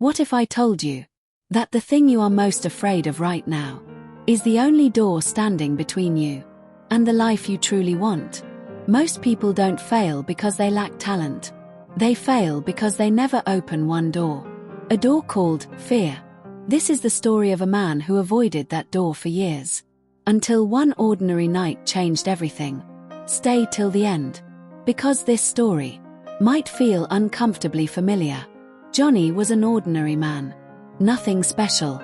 What if I told you that the thing you are most afraid of right now is the only door standing between you and the life you truly want? Most people don't fail because they lack talent. They fail because they never open one door. A door called fear. This is the story of a man who avoided that door for years, until one ordinary night changed everything. Stay till the end, because this story might feel uncomfortably familiar. Johnny was an ordinary man. Nothing special.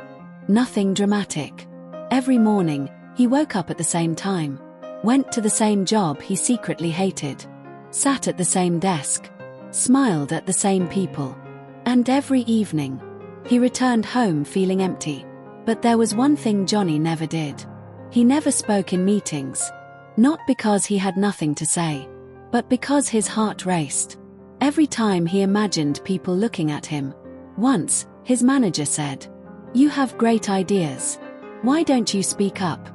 Nothing dramatic. Every morning, he woke up at the same time, went to the same job he secretly hated, sat at the same desk, smiled at the same people, and every evening, he returned home feeling empty. But there was one thing Johnny never did. He never spoke in meetings, not because he had nothing to say, but because his heart raced every time he imagined people looking at him. Once, his manager said, "You have great ideas. Why don't you speak up?"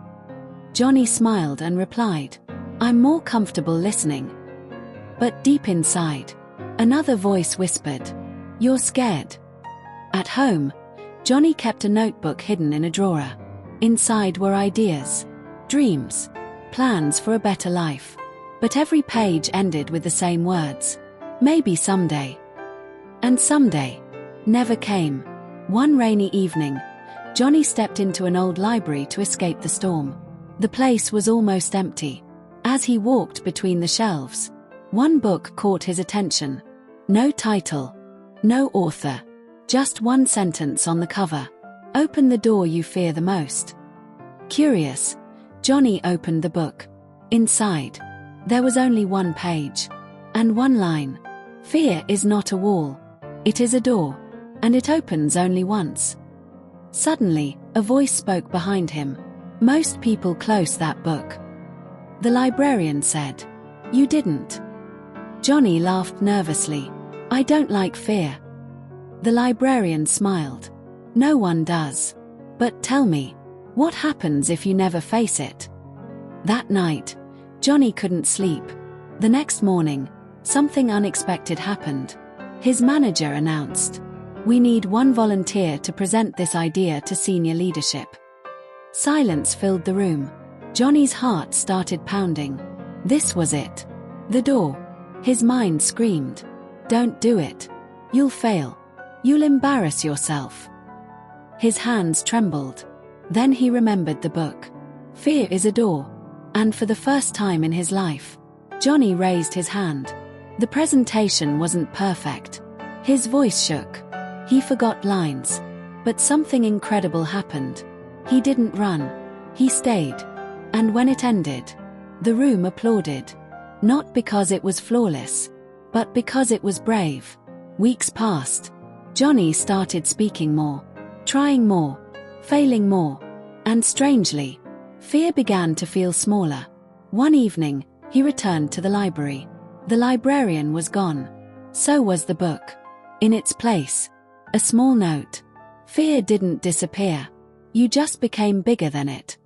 Johnny smiled and replied, "I'm more comfortable listening." But deep inside, another voice whispered, "You're scared." At home, Johnny kept a notebook hidden in a drawer. Inside were ideas, dreams, plans for a better life. But every page ended with the same words: maybe someday. And someday never came. One rainy evening, Johnny stepped into an old library to escape the storm. The place was almost empty. As he walked between the shelves, one book caught his attention. No title, no author, just one sentence on the cover: "Open the door you fear the most." Curious, Johnny opened the book. Inside, there was only one page and one line: "Fear is not a wall. It is a door, and it opens only once." Suddenly, a voice spoke behind him. "Most people close that book." The librarian said, "You didn't." Johnny laughed nervously. "I don't like fear." The librarian smiled. "No one does. But tell me, what happens if you never face it?" That night, Johnny couldn't sleep. The next morning, something unexpected happened. His manager announced, "We need one volunteer to present this idea to senior leadership." Silence filled the room. Johnny's heart started pounding. This was it. The door. His mind screamed, "Don't do it. You'll fail. You'll embarrass yourself." His hands trembled. Then he remembered the book. Fear is a door. And for the first time in his life, Johnny raised his hand. The presentation wasn't perfect. His voice shook. He forgot lines. But something incredible happened. He didn't run. He stayed. And when it ended, the room applauded. Not because it was flawless, but because it was brave. Weeks passed. Johnny started speaking more, trying more, failing more. And strangely, fear began to feel smaller. One evening, he returned to the library. The librarian was gone. So was the book. In its place, a small note: "Fear didn't disappear. You just became bigger than it."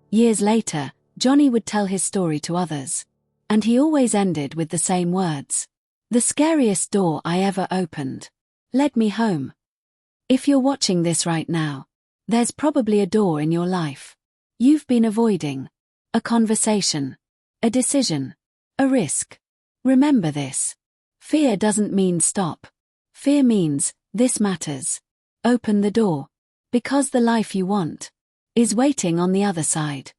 Years later, Johnny would tell his story to others. And he always ended with the same words: "The scariest door I ever opened led me home." If you're watching this right now, there's probably a door in your life you've been avoiding. A conversation, a decision, a risk. Remember this. Fear doesn't mean stop. Fear means, this matters. Open the door. Because the life you want is waiting on the other side.